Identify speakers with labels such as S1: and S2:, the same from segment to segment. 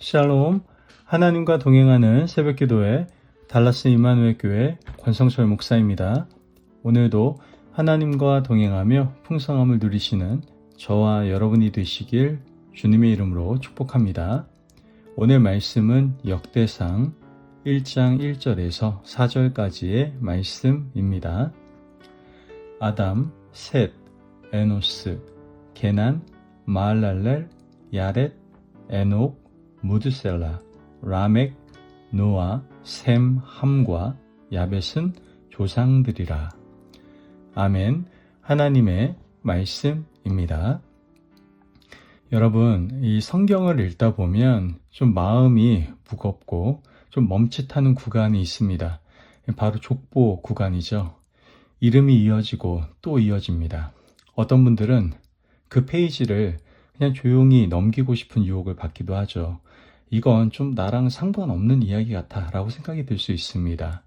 S1: 샬롬, 하나님과 동행하는 새벽기도회 달라스 임마누엘 교회 권성철 목사입니다. 오늘도 하나님과 동행하며 풍성함을 누리시는 저와 여러분이 되시길 주님의 이름으로 축복합니다. 오늘 말씀은 역대상 1장 1절에서 4절까지의 말씀입니다. 아담, 셋, 에노스, 게난, 마할랄렐, 야렛, 에녹, 무드셀라, 라멕, 노아, 셈, 함과 야벳은 조상들이라. 아멘. 하나님의 말씀입니다. 여러분, 이 성경을 읽다 보면 좀 마음이 무겁고 좀 멈칫하는 구간이 있습니다. 바로 족보 구간이죠. 이름이 이어지고 또 이어집니다. 어떤 분들은 그 페이지를 그냥 조용히 넘기고 싶은 유혹을 받기도 하죠. 이건 좀 나랑 상관없는 이야기 같아 라고 생각이 들 수 있습니다.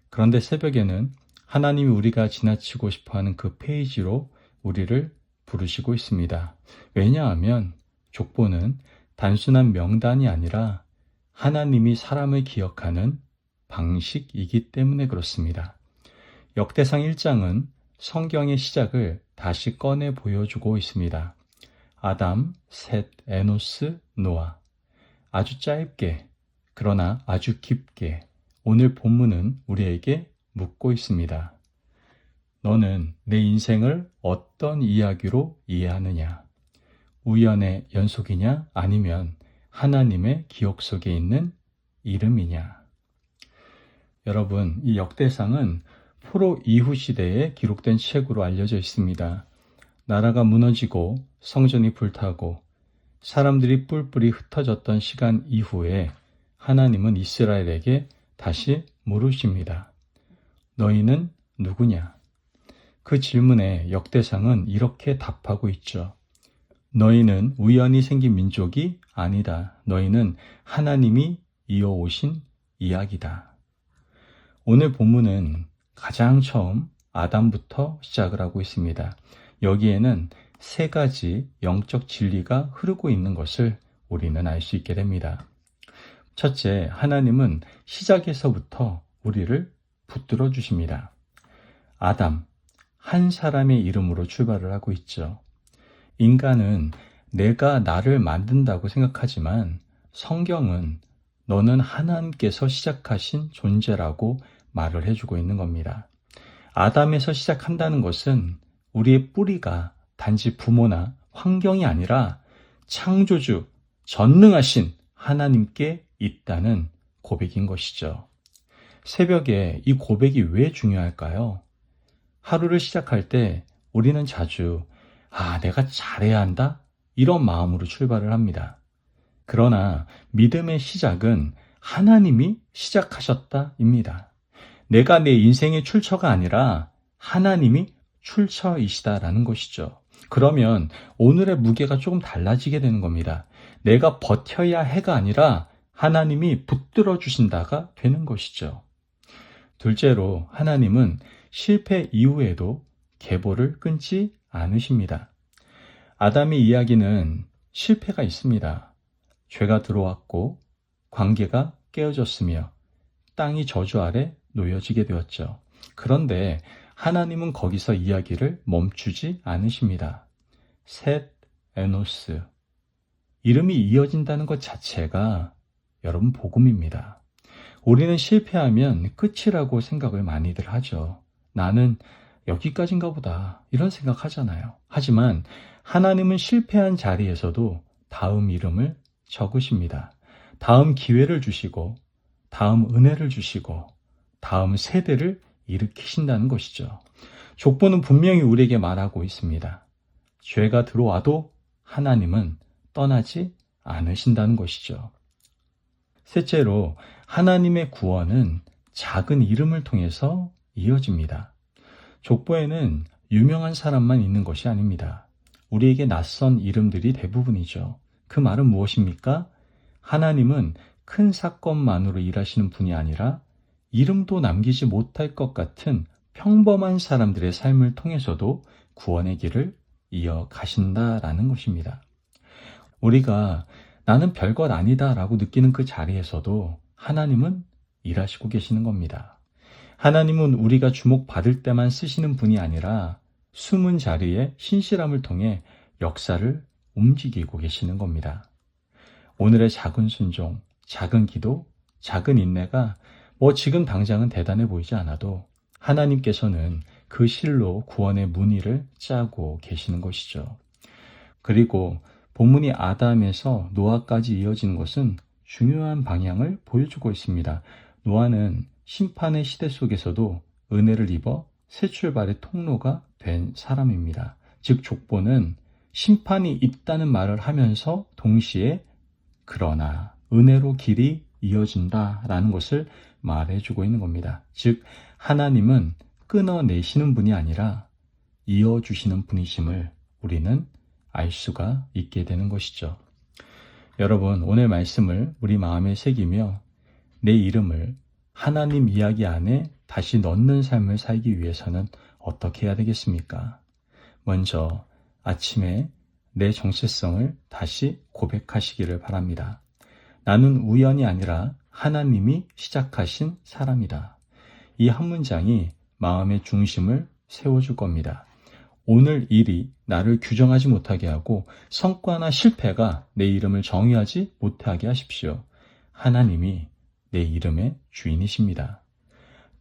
S1: 그런데 새벽에는 하나님이 우리가 지나치고 싶어하는 그 페이지로 우리를 부르시고 있습니다. 왜냐하면 족보는 단순한 명단이 아니라 하나님이 사람을 기억하는 방식이기 때문에 그렇습니다. 역대상 1장은 성경의 시작을 다시 꺼내 보여주고 있습니다. 아담, 셋, 에노스, 노아. 아주 짧게, 그러나 아주 깊게 오늘 본문은 우리에게 묻고 있습니다. 너는 내 인생을 어떤 이야기로 이해하느냐? 우연의 연속이냐? 아니면 하나님의 기억 속에 있는 이름이냐? 여러분, 이 역대상은 포로 이후 시대에 기록된 책으로 알려져 있습니다. 나라가 무너지고 성전이 불타고 사람들이 뿔뿔이 흩어졌던 시간 이후에 하나님은 이스라엘에게 다시 물으십니다. 너희는 누구냐? 그 질문에 역대상은 이렇게 답하고 있죠. 너희는 우연히 생긴 민족이 아니다. 너희는 하나님이 이어오신 이야기다. 오늘 본문은 가장 처음 아담부터 시작을 하고 있습니다. 여기에는 세 가지 영적 진리가 흐르고 있는 것을 우리는 알 수 있게 됩니다. 첫째, 하나님은 시작에서부터 우리를 붙들어 주십니다. 아담, 한 사람의 이름으로 출발을 하고 있죠. 인간은 내가 나를 만든다고 생각하지만 성경은 너는 하나님께서 시작하신 존재라고 말을 해주고 있는 겁니다. 아담에서 시작한다는 것은 우리의 뿌리가 단지 부모나 환경이 아니라 창조주, 전능하신 하나님께 있다는 고백인 것이죠. 새벽에 이 고백이 왜 중요할까요? 하루를 시작할 때 우리는 자주 내가 잘해야 한다? 이런 마음으로 출발을 합니다. 그러나 믿음의 시작은 하나님이 시작하셨다입니다. 내가 내 인생의 출처가 아니라 하나님이 출처이시다라는 것이죠. 그러면 오늘의 무게가 조금 달라지게 되는 겁니다. 내가 버텨야 해가 아니라 하나님이 붙들어 주신다가 되는 것이죠. 둘째로 하나님은 실패 이후에도 계보를 끊지 않으십니다. 아담의 이야기는 실패가 있습니다. 죄가 들어왔고 관계가 깨어졌으며 땅이 저주 아래 놓여지게 되었죠. 그런데 하나님은 거기서 이야기를 멈추지 않으십니다. 셋, 에노스. 이름이 이어진다는 것 자체가 여러분 복음입니다. 우리는 실패하면 끝이라고 생각을 많이들 하죠. 나는 여기까지인가 보다 이런 생각하잖아요. 하지만 하나님은 실패한 자리에서도 다음 이름을 적으십니다. 다음 기회를 주시고 다음 은혜를 주시고 다음 세대를 일으키신다는 것이죠. 족보는 분명히 우리에게 말하고 있습니다. 죄가 들어와도 하나님은 떠나지 않으신다는 것이죠. 셋째로 하나님의 구원은 작은 이름을 통해서 이어집니다. 족보에는 유명한 사람만 있는 것이 아닙니다. 우리에게 낯선 이름들이 대부분이죠. 그 말은 무엇입니까? 하나님은 큰 사건만으로 일하시는 분이 아니라 이름도 남기지 못할 것 같은 평범한 사람들의 삶을 통해서도 구원의 길을 이어가신다라는 것입니다. 우리가 나는 별것 아니다 라고 느끼는 그 자리에서도 하나님은 일하시고 계시는 겁니다. 하나님은 우리가 주목받을 때만 쓰시는 분이 아니라 숨은 자리에 신실함을 통해 역사를 움직이고 계시는 겁니다. 오늘의 작은 순종, 작은 기도, 작은 인내가 지금 당장은 대단해 보이지 않아도 하나님께서는 그 실로 구원의 문의를 짜고 계시는 것이죠. 그리고 본문이 아담에서 노아까지 이어지는 것은 중요한 방향을 보여주고 있습니다. 노아는 심판의 시대 속에서도 은혜를 입어 새 출발의 통로가 된 사람입니다. 즉 족보는 심판이 있다는 말을 하면서 동시에 그러나 은혜로 길이 이어진다라는 것을 말해주고 있는 겁니다. 즉 하나님은 끊어내시는 분이 아니라 이어주시는 분이심을 우리는 알 수가 있게 되는 것이죠. 여러분, 오늘 말씀을 우리 마음에 새기며 내 이름을 하나님 이야기 안에 다시 넣는 삶을 살기 위해서는 어떻게 해야 되겠습니까? 먼저 아침에 내 정체성을 다시 고백하시기를 바랍니다. 나는 우연이 아니라 하나님이 시작하신 사람이다. 이 한 문장이 마음의 중심을 세워줄 겁니다. 오늘 일이 나를 규정하지 못하게 하고 성과나 실패가 내 이름을 정의하지 못하게 하십시오. 하나님이 내 이름의 주인이십니다.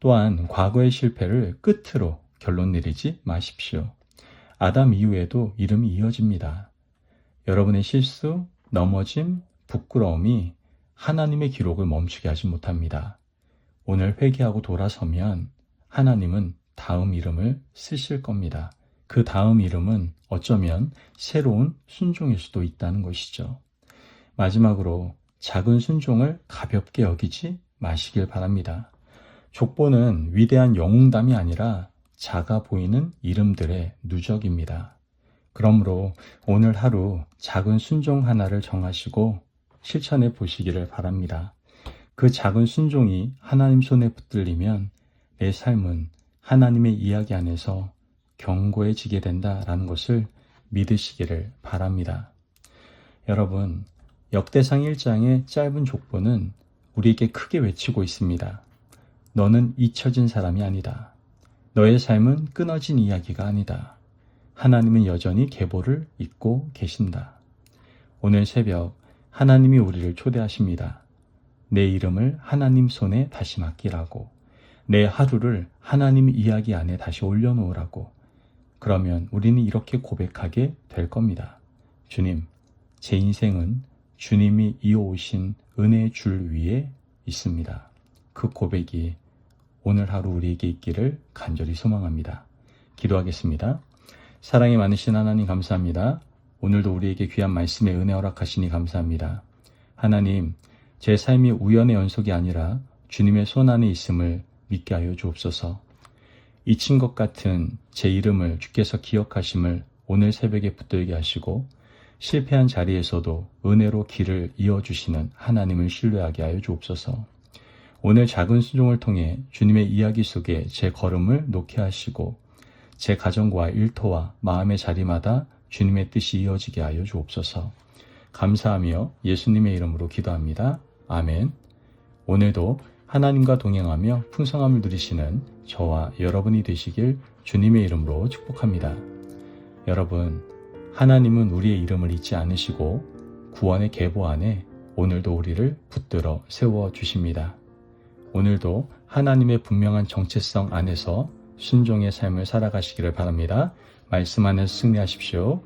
S1: 또한 과거의 실패를 끝으로 결론 내리지 마십시오. 아담 이후에도 이름이 이어집니다. 여러분의 실수, 넘어짐, 부끄러움이 하나님의 기록을 멈추게 하지 못합니다. 오늘 회개하고 돌아서면 하나님은 다음 이름을 쓰실 겁니다. 그 다음 이름은 어쩌면 새로운 순종일 수도 있다는 것이죠. 마지막으로 작은 순종을 가볍게 여기지 마시길 바랍니다. 족보는 위대한 영웅담이 아니라 작아 보이는 이름들의 누적입니다. 그러므로 오늘 하루 작은 순종 하나를 정하시고 실천해 보시기를 바랍니다. 그 작은 순종이 하나님 손에 붙들리면 내 삶은 하나님의 이야기 안에서 견고해지게 된다라는 것을 믿으시기를 바랍니다. 여러분, 역대상 1장의 짧은 족보는 우리에게 크게 외치고 있습니다. 너는 잊혀진 사람이 아니다. 너의 삶은 끊어진 이야기가 아니다. 하나님은 여전히 계보를 잇고 계신다. 오늘 새벽 하나님이 우리를 초대하십니다. 내 이름을 하나님 손에 다시 맡기라고. 내 하루를 하나님 이야기 안에 다시 올려놓으라고. 그러면 우리는 이렇게 고백하게 될 겁니다. 주님, 제 인생은 주님이 이어오신 은혜의 줄 위에 있습니다. 그 고백이 오늘 하루 우리에게 있기를 간절히 소망합니다. 기도하겠습니다. 사랑이 많으신 하나님 감사합니다. 오늘도 우리에게 귀한 말씀의 은혜 허락하시니 감사합니다. 하나님, 제 삶이 우연의 연속이 아니라 주님의 손 안에 있음을 믿게 하여 주옵소서. 잊힌 것 같은 제 이름을 주께서 기억하심을 오늘 새벽에 붙들게 하시고 실패한 자리에서도 은혜로 길을 이어주시는 하나님을 신뢰하게 하여 주옵소서. 오늘 작은 순종을 통해 주님의 이야기 속에 제 걸음을 놓게 하시고 제 가정과 일터와 마음의 자리마다 주님의 뜻이 이어지게 하여 주옵소서. 감사하며 예수님의 이름으로 기도합니다. 아멘. 오늘도 하나님과 동행하며 풍성함을 누리시는 저와 여러분이 되시길 주님의 이름으로 축복합니다. 여러분, 하나님은 우리의 이름을 잊지 않으시고 구원의 계보 안에 오늘도 우리를 붙들어 세워주십니다. 오늘도 하나님의 분명한 정체성 안에서 순종의 삶을 살아가시기를 바랍니다. 말씀 안에서 승리하십시오.